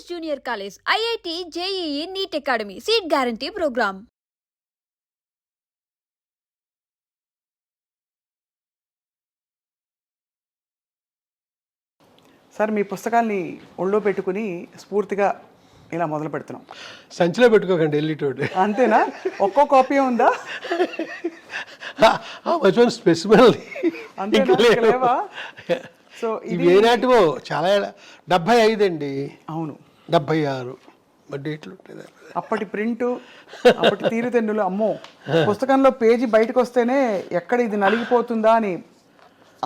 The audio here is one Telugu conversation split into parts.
Junior College, IIT, JEE, NEET Academy, Seat Guarantee Program. Sir మీ పుస్తకాల్ని ఒళ్ళో పెట్టుకుని స్ఫూర్తిగా ఇలా మొదలు పెడుతున్నాం. సంచిలో పెట్టుకోకండి వెళ్ళేటోడు. అంతేనా? ఒక్కో కాపీ ఉందా? మంచి స్పెసిమల్ లేవా? సో ఇవి ఏనాటివో చాలా 75 అండి. అవును, 76 డేట్లు ఉంటాయి. అప్పటి ప్రింటు, అప్పటి తీరుతెన్నులు. అమ్మో, పుస్తకంలో పేజీ బయటకు వస్తేనే ఎక్కడ ఇది నలిగిపోతుందా అని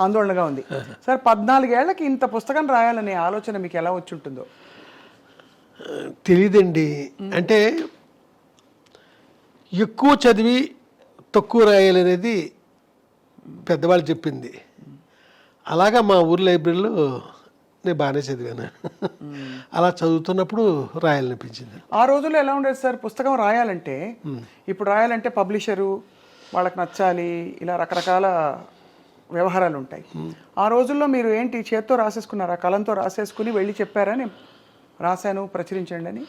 ఆందోళనగా ఉంది. సార్ 14 ఏళ్లకి ఇంత పుస్తకం రాయాలనే ఆలోచన మీకు ఎలా వచ్చి ఉంటుందో? తెలియదండి. అంటే ఎక్కువ చదివి తక్కువ రాయాలనేది పెద్దవాళ్ళు చెప్పింది. అలాగా మా ఊరు లైబ్రరీలో నేను బాగానే చదివాను. అలా చదువుతున్నప్పుడు రాయాలనిపించింది. ఆ రోజుల్లో ఎలా ఉండేది సార్ పుస్తకం రాయాలంటే? ఇప్పుడు రాయాలంటే పబ్లిషరు వాళ్ళకి నచ్చాలి, ఇలా రకరకాల వ్యవహారాలు ఉంటాయి. ఆ రోజుల్లో మీరు ఏంటి చేత్తో రాసేసుకున్నారా? కలంతో రాసేసుకుని వెళ్ళి చెప్పారా నేను రాశాను ప్రచురించండి అని?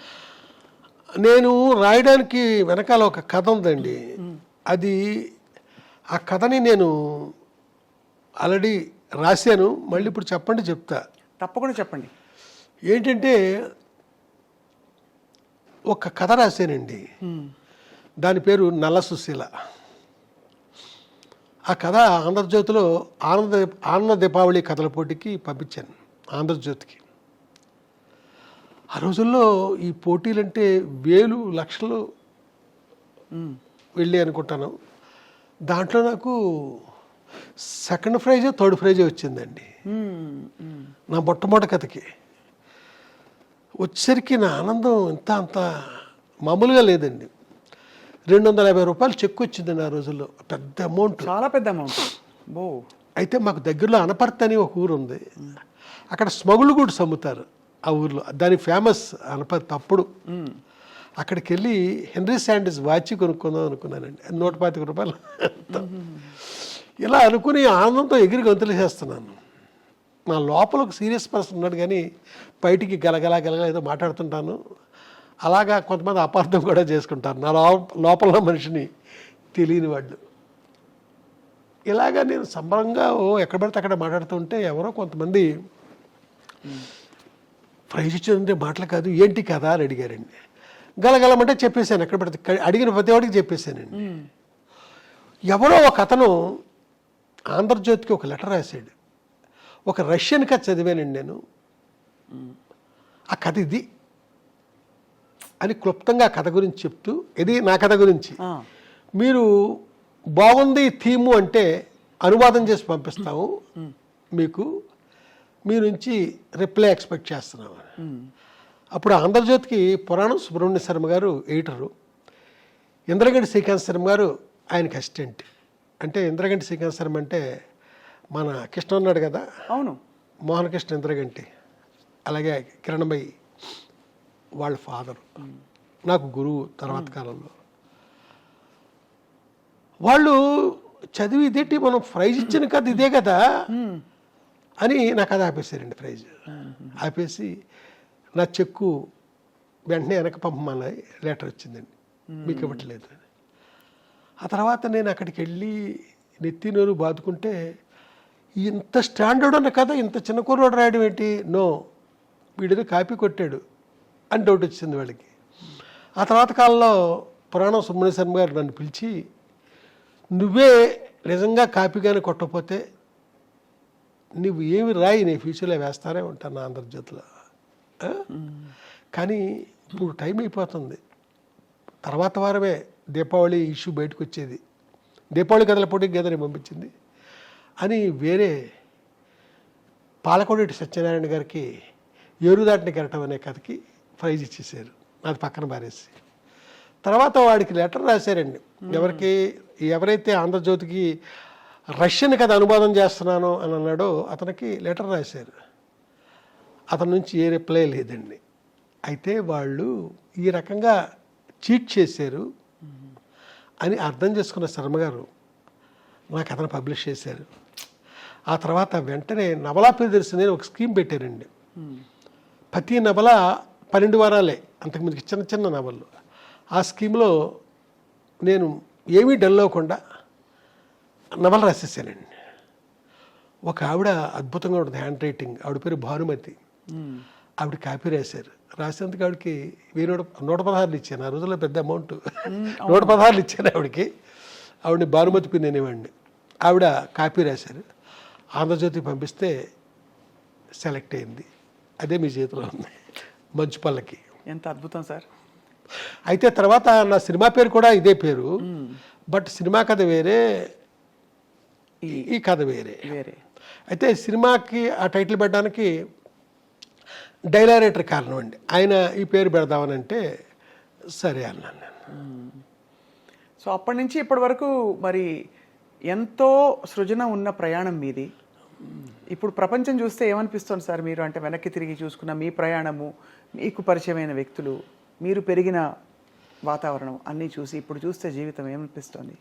నేను రాయడానికి వెనకాల ఒక కథ ఉందండి. అది ఆ కథని నేను ఆల్రెడీ రాశాను. మళ్ళీ ఇప్పుడు చెప్పండి, చెప్తా. తప్పకుండా చెప్పండి. ఏంటంటే ఒక కథ రాశానండి. దాని పేరు నల్ల సుశీల. ఆ కథ ఆంధ్రజ్యోతిలో ఆనంద దీపావళి కథల పోటీకి పంపించాను, ఆంధ్రజ్యోతికి. ఆ రోజుల్లో ఈ పోటీలంటే వేలు లక్షలు వెళ్ళి అనుకుంటాను. దాంట్లో నాకు సెకండ్ ప్రైజ్ థర్డ్ ప్రైజ్ వచ్చిందండి నా మొట్టమొదటి కథకి. వచ్చేసరికి నా ఆనందం అంత మామూలుగా లేదండి. 250 రూపాయలు చెక్ వచ్చిందండి ఆ రోజుల్లో. పెద్ద అమౌంట్, చాలా పెద్ద అమౌంట్. బో. అయితే మాకు దగ్గరలో అనపర్తి అని ఒక ఊరు ఉంది. అక్కడ స్మగుళ్ళు కూడా అమ్ముతారు ఆ ఊర్లో. దాని ఫేమస్ అనపర్తి. అప్పుడు అక్కడికి వెళ్ళి హెన్రీ శాండిస్ వాచ్ కొనుక్కుందాం అనుకున్నానండి. 125 రూపాయలు. ఇలా అనుకుని ఆనందంతో ఎగిరి గంతులు చేస్తున్నాను. నా లోపల ఒక సీరియస్ పర్సన్ ఉన్నాడు, కానీ బయటికి గలగల ఏదో మాట్లాడుతుంటాను. అలాగా కొంతమంది అపార్థం కూడా చేసుకుంటారు నా లోపల మనిషిని తెలియని వాళ్ళు. ఇలాగా నేను సంబరంగా ఎక్కడ పడితే అక్కడ మాట్లాడుతుంటే ఎవరో కొంతమంది ప్రైజ్ ఇచ్చిందంటే మాటలు కాదు, ఏంటి కదా అని అడిగారండి. గలగలమంటే చెప్పేశాను. ఎక్కడ పడితే అడిగిన ప్రతి వాడికి చెప్పేశానండి. ఎవరో ఒక అతను ఆంధ్రజ్యోతికి ఒక లెటర్ రాశాడు. ఒక రష్యన్ కథ చదివానండి నేను. ఆ కథ ఇది అని క్లుప్తంగా కథ గురించి చెప్తూ, ఇది నా కథ గురించి, మీరు బాగుంది థీము అంటే అనువాదం చేసి పంపిస్తాము, మీకు మీ నుంచి రిప్లై ఎక్స్పెక్ట్ చేస్తున్నాము. అప్పుడు ఆంధ్రజ్యోతికి పురాణం సుబ్రహ్మణ్య శర్మ గారు ఎడిటరు, ఇంద్రగంటి శ్రీకాంత్ శర్మ గారు ఆయనకి అసిస్టెంట్. అంటే ఇంద్రగంటి శ్రీకాంత్ శర్మ అంటే మన కృష్ణ ఉన్నాడు కదా, అవును, మోహన్ కృష్ణ ఇంద్రగంటి. అలాగే కిరణమయ్యి వాళ్ళ ఫాదరు, నాకు గురువు తర్వాత కాలంలో. వాళ్ళు చదివి ఇదేంటి మనం ప్రైజ్ ఇచ్చిన కదా ఇదే కదా అని నాకు అది ఆపేశారండి. ప్రైజ్ ఆపేసి నా చెక్కు వెంటనే వెనక పంపమని లెటర్ వచ్చిందండి, మీకు ఇవ్వట్లేదు అని. ఆ తర్వాత నేను అక్కడికి వెళ్ళి నెత్తినోరు బాదుకుంటే, ఇంత స్టాండర్డ్ ఉన్న కదా ఇంత చిన్న కుర్రోడు రాయడం ఏంటి, నో వీడిని కాపీ కొట్టాడు అని డౌట్ వచ్చింది వాళ్ళకి. ఆ తర్వాత కాలంలో పురాణం సుబ్రహ్మణ్య శర్మ గారు నన్ను పిలిచి, నువ్వే నిజంగా కాపీగానే కొట్టకపోతే నువ్వు ఏమి రాయి, నేను ఫ్యూచర్లో వేస్తానే ఉంటాను నా ఆంధ్రజ్యోతిలో. కానీ ఇప్పుడు టైం అయిపోతుంది. తర్వాత వారమే దీపావళి ఇష్యూ బయటకు వచ్చేది. దీపావళి కథల పోటీకి గదని పంపించింది అని వేరే పాలకొండేటి సత్యనారాయణ గారికి ఏరుదాటిని కెరటం అనే కథకి ప్రైజ్ ఇచ్చేసారు, నాది పక్కన పారేసి. తర్వాత వాడికి లెటర్ రాశారండి. ఎవరైతే ఆంధ్రజ్యోతికి రష్యన్ కథ అనువాదం చేస్తున్నాను అని అన్నాడో అతనికి లెటర్ రాశారు. అతని నుంచి ఏ రిప్లై లేదండి. అయితే వాళ్ళు ఈ రకంగా చీట్ చేశారు అని అర్థం చేసుకున్న శర్మ గారు నా కథను పబ్లిష్ చేశారు. ఆ తర్వాత వెంటనే నవలా ప్రియదర్శిని ఒక స్కీమ్ పెట్టారండి. ప్రతి నవల 12 వారాలే, అంతకుముందుకి చిన్న చిన్న నవళ్ళు. ఆ స్కీమ్లో నేను ఏమీ డల్ అవ్వకుండా నవల రాసేసానండి. ఒక ఆవిడ అద్భుతంగా ఉంటుంది హ్యాండ్ రైటింగ్, ఆవిడ పేరు భానుమతి. ఆవిడ కాపీ రాశారు. రాసేందుకు ఆవిడకి 116 ఇచ్చాను. ఆ రోజుల్లో పెద్ద అమౌంట్. 116 ఇచ్చాను ఆవిడకి. ఆవిడని భానుమతి పిన్ని అనేవాడిని. ఆవిడ కాపీ రాశారు. ఆంధ్రజ్యోతికి పంపిస్తే సెలెక్ట్ అయింది. అదే మీ చేతిలో ఉంది, మంచు పల్లకి. ఎంత అద్భుతం సార్. అయితే తర్వాత నా సినిమా పేరు కూడా ఇదే పేరు, బట్ సినిమా కథ వేరే, ఈ కథ వేరే. అయితే సినిమాకి ఆ టైటిల్ పెట్టడానికి డైలారేటర్ కారణం అండి. ఆయన ఈ పేరు పెడదామని అంటే సరే అన్నాను నేను. సో అప్పటి నుంచి ఇప్పటి వరకు మరి ఎంతో సృజన ఉన్న ప్రయాణం మీది. ఇప్పుడు ప్రపంచం చూస్తే ఏమనిపిస్తుంది సార్ మీరు? అంటే వెనక్కి తిరిగి చూసుకున్న మీ ప్రయాణము, మీకు పరిచయమైన వ్యక్తులు, మీరు పెరిగిన వాతావరణం అన్నీ చూసి ఇప్పుడు చూస్తే జీవితం ఏమనిపిస్తుంది?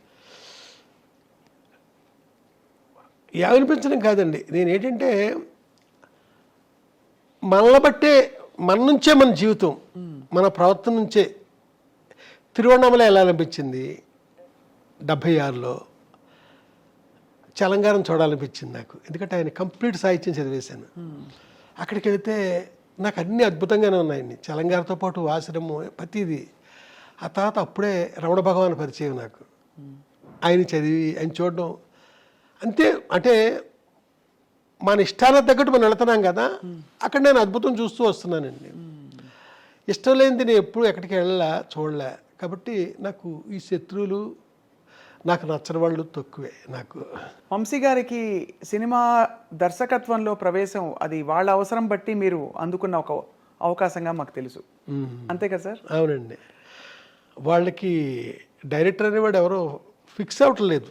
ఏమనిపించడం కాదండి, నేను ఏంటంటే మనల్ని బట్టే, మన నుంచే మన జీవితం, మన ప్రవర్తన నుంచే. తిరువണ്ണామల ఎలా అనిపించింది 76లో, చలంగారం చూడాలనిపించింది నాకు. ఎందుకంటే ఆయన కంప్లీట్ సాహిత్యం చదివేశాను. అక్కడికి వెళితే నాకు అన్నీ అద్భుతంగానే ఉన్నాయండి. చలంగారితో పాటు ఆశ్రమం ప్రతిదీ. ఆ తర్వాత అప్పుడే రమణ భగవాన్ పరిచయం నాకు. ఆయన చదివి ఆయన చూడడం అంతే. అంటే మన ఇష్టాలకు తగ్గట్టు మనం వెళుతున్నాం కదా, అక్కడ నేను అద్భుతం చూస్తూ వస్తున్నానండి. ఇష్టం లేనిది నేను ఎప్పుడు ఎక్కడికి వెళ్ళా, చూడలే. కాబట్టి నాకు ఈ శత్రువులు, నాకు నచ్చని వాళ్ళు తక్కువే నాకు. వంశీ గారికి సినిమా దర్శకత్వంలో ప్రవేశం అది వాళ్ళ అవసరం బట్టి మీరు అందుకున్న ఒక అవకాశంగా మాకు తెలుసు, అంతే కదా సార్? అవునండి. వాళ్ళకి డైరెక్టర్ అనేవాడు ఎవరో ఫిక్స్ అవ్వట్లేదు.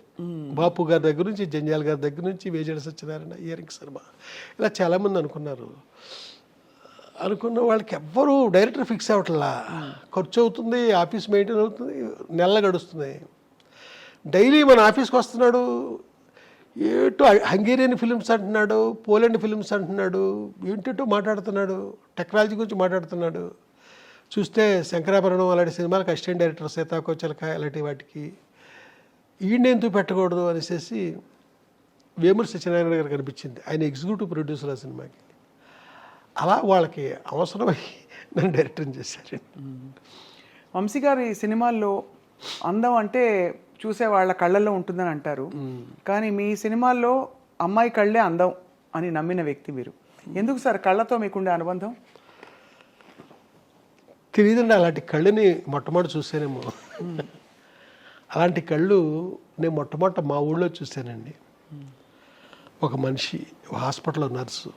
బాపు గారి దగ్గర నుంచి, జంజాల్ గారి దగ్గర నుంచి, వేజేడి సత్యనారాయణ, ఇయరింగ్ శర్మ, ఇలా చాలామంది అనుకున్నారు. అనుకున్న వాళ్ళకి ఎవ్వరూ డైరెక్టర్ ఫిక్స్ అవ్వట్లా. ఖర్చు అవుతుంది, ఆఫీస్ మెయింటైన్ అవుతుంది, నెల గడుస్తుంది. డైలీ మన ఆఫీస్కి వస్తున్నాడు, ఏటో హంగేరియన్ ఫిలిమ్స్ అంటున్నాడు, పోలాండ్ ఫిలిమ్స్ అంటున్నాడు, ఏంటో మాట్లాడుతున్నాడు, టెక్నాలజీ గురించి మాట్లాడుతున్నాడు. చూస్తే శంకరాభరణం అలాంటి సినిమాలకు అసిస్టెంట్ డైరెక్టర్, సీతాకోచలక అలాంటి వాటికి ఈయన ఎందుకు పెట్టకూడదు అనేసి వేమూరి సత్యనారాయణ గారు కనిపించింది. ఆయన ఎగ్జిక్యూటివ్ ప్రొడ్యూసర్ ఆ సినిమాకి. అలా వాళ్ళకి అవసరమై నన్ను డైరెక్టర్ చేశారు. వంశీ గారి సినిమాల్లో అందం అంటే చూసే వాళ్ళ కళ్ళల్లో ఉంటుందని అంటారు, కానీ మీ సినిమాల్లో అమ్మాయి కళ్ళే అందం అని నమ్మిన వ్యక్తి మీరు. ఎందుకు సార్ కళ్ళతో మీకుండే అనుబంధం? తెలియదండి, అలాంటి కళ్ళని మొట్టమొదటి చూసానేమో. అలాంటి కళ్ళు నేను మొట్టమొదట మా ఊళ్ళో చూశానండి. ఒక మనిషి హాస్పిటల్లో నర్సు,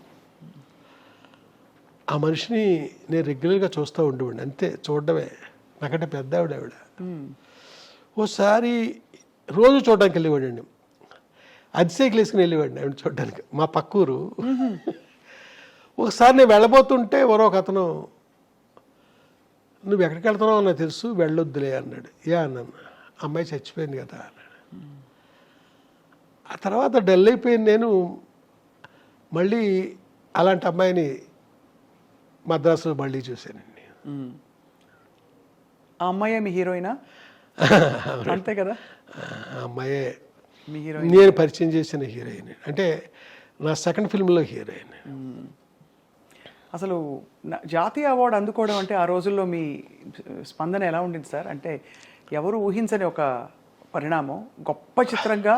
ఆ మనిషిని నేను రెగ్యులర్గా చూస్తూ ఉండేవాడిని. అంతే, చూడడమే. నాకంటే పెద్ద ఆవిడ. ఓసారి రోజు చూడడానికి వెళ్ళేవాడండి. అతిశైకిల్ వేసుకుని వెళ్ళేవాడిని ఆవిడ చూడడానికి, మా పక్కూరు. ఒకసారి నేను వెళ్ళబోతుంటే ఎవరో ఒక అతను, నువ్వు ఎక్కడికి వెళ్తున్నావు నాకు తెలుసు, వెళ్ళొద్దులే అన్నాడు. అన్నాను, అమ్మాయి చచ్చిపోయింది కదా అన్నాడు. ఆ తర్వాత డల్ అయిపోయింది. నేను మళ్ళీ అలాంటి అమ్మాయిని మద్రాసులో మళ్ళీ చూశానండి. ఆ అమ్మాయే మీ హీరోయినా? అంతే కదా, ఆ అమ్మాయే మీ హీరోయిన్. నేను పరిచయం చేసిన హీరోయిన్, అంటే నా సెకండ్ ఫిల్మ్లో హీరోయిన్. అసలు జాతీయ అవార్డు అందుకోవడం అంటే ఆ రోజుల్లో మీ స్పందన ఎలా ఉండింది సార్? అంటే ఎవరు ఊహించని ఒక పరిణామం. గొప్ప చిత్రంగా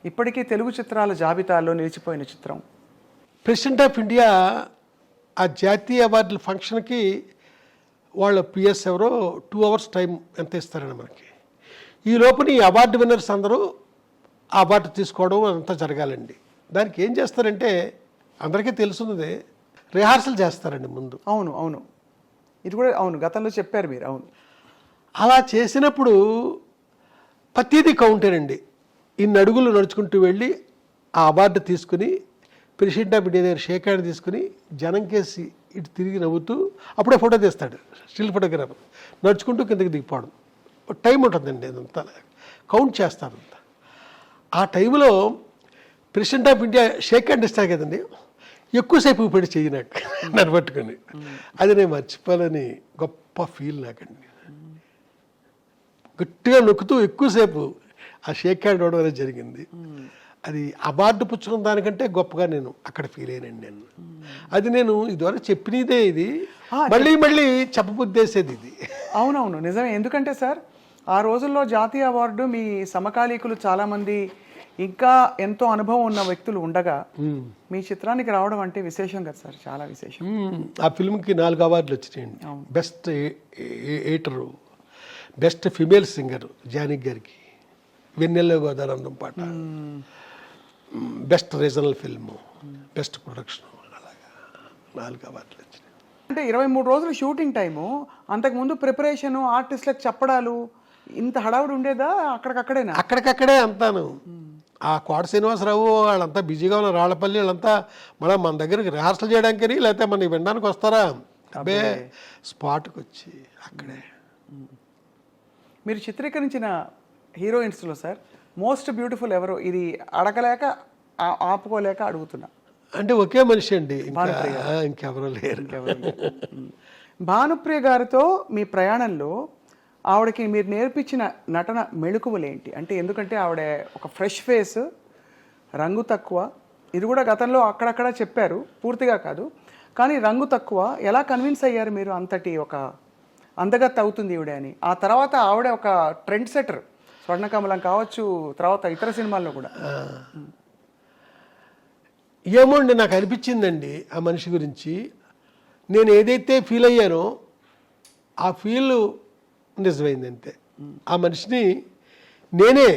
ఇప్పటికీ తెలుగు చిత్రాల జాబితాలో నిలిచిపోయిన చిత్రం. ప్రెసిడెంట్ ఆఫ్ ఇండియా ఆ జాతీయ అవార్డుల ఫంక్షన్కి వాళ్ళ పిఎస్ ఎవరో 2 hours టైం ఎంత ఇస్తారండి మనకి. ఈ లోపల ఈ అవార్డు విన్నర్స్ అందరూ ఆ అవార్డు తీసుకోవడం అంతా జరగాలండి. దానికి ఏం చేస్తారంటే అందరికీ తెలుసున్నదే, రిహార్సల్ చేస్తారండి ముందు. అవును అవును, ఇది కూడా అవును, గతంలో చెప్పారు మీరు. అవును, అలా చేసినప్పుడు ప్రతిదీ కౌంటేనండి. ఇన్ని అడుగులు నడుచుకుంటూ వెళ్ళి ఆ అవార్డు తీసుకుని ప్రెసిడెంట్ ఆఫ్ ఇండియా దగ్గర షేక్ హ్యాండ్ తీసుకుని జనం కేసి ఇటు తిరిగి నవ్వుతూ అప్పుడే ఫోటో తీస్తాడు స్టిల్ ఫోటోగ్రాఫర్. నడుచుకుంటూ కిందకి దిగిపోవడం టైం ఉంటుందండి, అదంతా కౌంట్ చేస్తారంతా. ఆ టైంలో president of India shake hand ఇస్తారు కదండి, ఎక్కువసేపు పెట్టి చెయ్యి నాకు నన్ను పట్టుకొని అది నేను మర్చిపోవాలని గొప్ప ఫీల్ నాకండి. గట్టిగా నొక్కుతూ ఎక్కువసేపు ఆ షేక్ హ్యాండ్ ఇవ్వడం అనేది జరిగింది. అది అవార్డు పుచ్చుకున్న దానికంటే గొప్పగా నేను అక్కడ ఫీల్ అయ్యానండి. నేను అది నేను ఇదివరకు చెప్పినదే, ఇది మళ్ళీ మళ్ళీ చెప్పబుద్దేసేది ఇది. అవునవును, నిజమే. ఎందుకంటే సార్, ఆ రోజుల్లో జాతీయ అవార్డు మీ సమకాలీకులు చాలామంది ఇంకా ఎంతో అనుభవం ఉన్న వ్యక్తులు ఉండగా మీ చిత్రానికి రావడం అంటే విశేషం కదా సార్, చాలా విశేషం. ఆ ఫిల్మ్కి 4 అవార్డులు వచ్చినాయండి. Best editor, best female singer Janaki గారికి, వెన్నెల్లో గోదానందం పాట, best regional film, best production, అలాగా 4 అవార్డులు వచ్చినాయి. అంటే 23 రోజులు షూటింగ్ టైము, అంతకుముందు ప్రిపరేషను, ఆర్టిస్టులకు చెప్పడాలు, ఇంత హడావుడి ఉండేదా? అక్కడికక్కడేనా? అక్కడికక్కడే అంతాను. ఆ కోట శ్రీనివాసరావు వాళ్ళంతా బిజీగా ఉన్న రాళ్ళపల్లి వాళ్ళంతా మన దగ్గరికి రిహార్సల్ చేయడానికని, లేకపోతే మనకి వినడానికి వస్తారా? అబ్బే, స్పాట్కి వచ్చి అక్కడే. మీరు చిత్రీకరించిన హీరోయిన్స్లో సార్ మోస్ట్ బ్యూటిఫుల్ ఎవరు? ఇది అడగలేక ఆపుకోలేక అడుగుతున్నా. అంటే ఒకే మనిషి అండి, ఇంకెవరూ లేరు. భానుప్రియ గారితో మీ ప్రయాణంలో ఆవిడకి మీరు నేర్పించిన నటన మెళుకువలేంటి? అంటే ఎందుకంటే ఆవిడ ఒక ఫ్రెష్ ఫేస్, రంగు తక్కువ, ఇది కూడా గతంలో అక్కడక్కడ చెప్పారు, పూర్తిగా కాదు, కానీ రంగు తక్కువ. ఎలా కన్విన్స్ అయ్యారు మీరు అంతటి ఒక అందగత్తె అవుతుంది ఈవిడ అని? ఆ తర్వాత ఆవిడ ఒక ట్రెండ్ సెటర్, స్వర్ణకమలం కావచ్చు, తర్వాత ఇతర సినిమాల్లో కూడా. ఏమో అండి, నాకు అనిపించిందండి ఆ మనిషి గురించి. నేను ఏదైతే ఫీల్ అయ్యానో ఆ ఫీల్ నిజమైంది అంతే. ఆ మనిషిని నేనే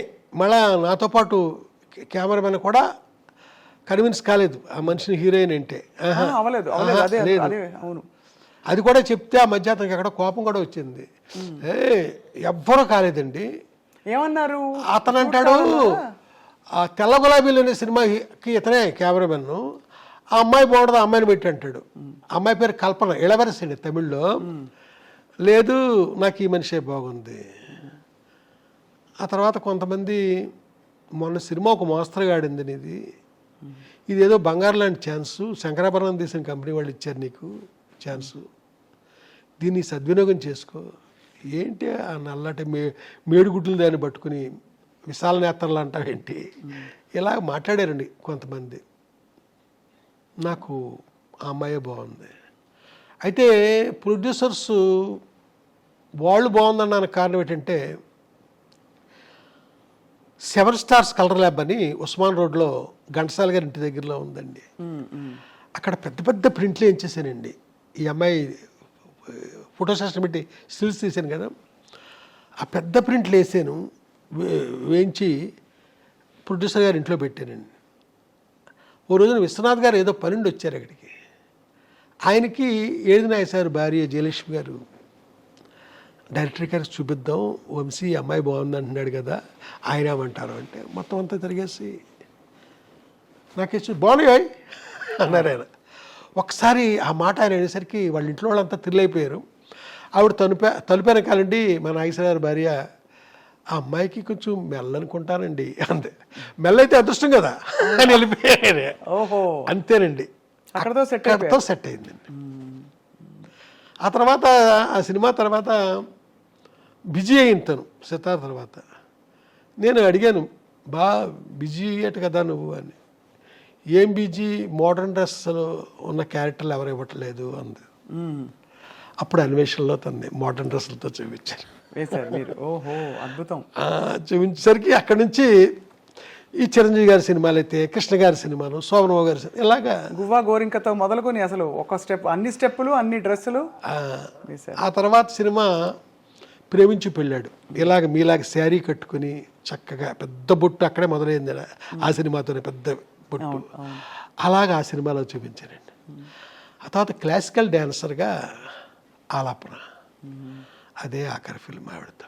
మళ్ళా నాతో పాటు కెమెరామెన్ కూడా కన్విన్స్ కాలేదు ఆ మనిషిని హీరోయిన్ అంటే. అవును, అది కూడా చెప్తే ఆ మధ్య అతనికి అక్కడ కోపం కూడా వచ్చింది. ఎవ్వరూ కాలేదండి. ఏమన్నారు? అతను అంటాడు, ఆ తెల్ల గులాబీలు అనే సినిమాకి ఇతనే కెమెరామెన్, ఆ అమ్మాయి బాగుండదు, ఆ అమ్మాయిని పెట్టి అంటాడు. అమ్మాయి పేరు కల్పన, ఇళవరసి అండి తమిళ్లో. లేదు, నాకు ఈ మనిషే బాగుంది. ఆ తర్వాత కొంతమంది, మొన్న సినిమా ఒక మోస్తరుగా ఆడింది ఇది, ఇదేదో బంగారు లాంటి ఛాన్సు, శంకరాభరణం తీసిన కంపెనీ వాళ్ళు ఇచ్చారు నీకు ఛాన్సు, దీన్ని సద్వినియోగం చేసుకో. ఏంటి ఆ నల్లటి మేడుగుడ్లు దాన్ని పట్టుకుని విశాల నేత్రలు అంటావేంటి? ఇలా మాట్లాడారండి కొంతమంది. నాకు ఆ అమ్మాయే బాగుంది. అయితే ప్రొడ్యూసర్స్ వాళ్ళు బాగుందన్నానికి కారణం ఏంటంటే, 7 స్టార్స్ కలర్ ల్యాబ్ అని ఉస్మాన్ రోడ్లో ఘంటసాల గారి ఇంటి దగ్గరలో ఉందండి. అక్కడ పెద్ద పెద్ద ప్రింట్లు వేయించేసానండి. ఈ అమ్మాయి ఫోటో సెషన్ పెట్టి స్టిల్స్ తీసాను కదా, ఆ పెద్ద ప్రింట్లు వేసాను, వేయించి ప్రొడ్యూసర్ గారి ఇంట్లో పెట్టానండి. ఓ రోజున విశ్వనాథ్ గారు ఏదో పనుండి వచ్చారు అక్కడికి. ఆయనకి ఏడినాయ సార్ భార్య జయలక్ష్మి గారు, డైరెక్టర్ గారికి చూపిద్దాం, వంశీ అమ్మాయి బాగుంది అంటున్నాడు కదా, ఆయన ఏమంటారు అంటే, మొత్తం అంతా తిరిగేసి నాకేసి బాగున్నాయి అన్నారు ఆయన. ఒకసారి ఆ మాట ఆయన అనేసరికి వాళ్ళ ఇంట్లో వాళ్ళంతా థ్రిల్ ఆవిడ తలుపు వెనకాలండి మా నాగేశ్వర గారి భార్య, ఆ అమ్మాయికి కొంచెం మెల్లనుకుంటానండి అంతే. మెల్లైతే అదృష్టం కదా అని వెళ్ళిపోయారు. ఓహో, అంతేనండి, అక్కడతో సెట్ అయిందండి. ఆ తర్వాత ఆ సినిమా తర్వాత బిజీ అయింది తను సితార్ తర్వాత. నేను అడిగాను, బిజీ అయ్యేట కదా నువ్వు అని. ఏం బిజీ, మోడర్న్ డ్రెస్లో ఉన్న క్యారెక్టర్లు ఎవరు ఇవ్వట్లేదు అంది. అప్పుడు అన్వేషణలో తన్ని మోడర్న్ డ్రెస్సులతో చూపించారు. ఓహో, అద్భుతం. చూపించేసరికి అక్కడి నుంచి ఈ చిరంజీవి గారి సినిమాలు అయితే, కృష్ణ గారి సినిమాలు, శోభనబాబు గారి సినిమా, ఇలాగా గువ్వా గోరింకతో మొదలుకొని అసలు ఒక స్టెప్, అన్ని స్టెప్పులు, అన్ని డ్రెస్సులు. ఆ తర్వాత సినిమా ప్రేమించి పెళ్ళాడు, ఇలాగ మీలాగ శారీ కట్టుకుని చక్కగా పెద్ద బొట్టు అక్కడే మొదలైంది ఆ సినిమాతోనే, పెద్ద బొట్టు. అలాగా ఆ సినిమాలో చూపించారండి. ఆ తర్వాత క్లాసికల్ డ్యాన్సర్గా ఆలాపన, అదే ఆఖరి ఫిల్మ్ ఆవిడతో.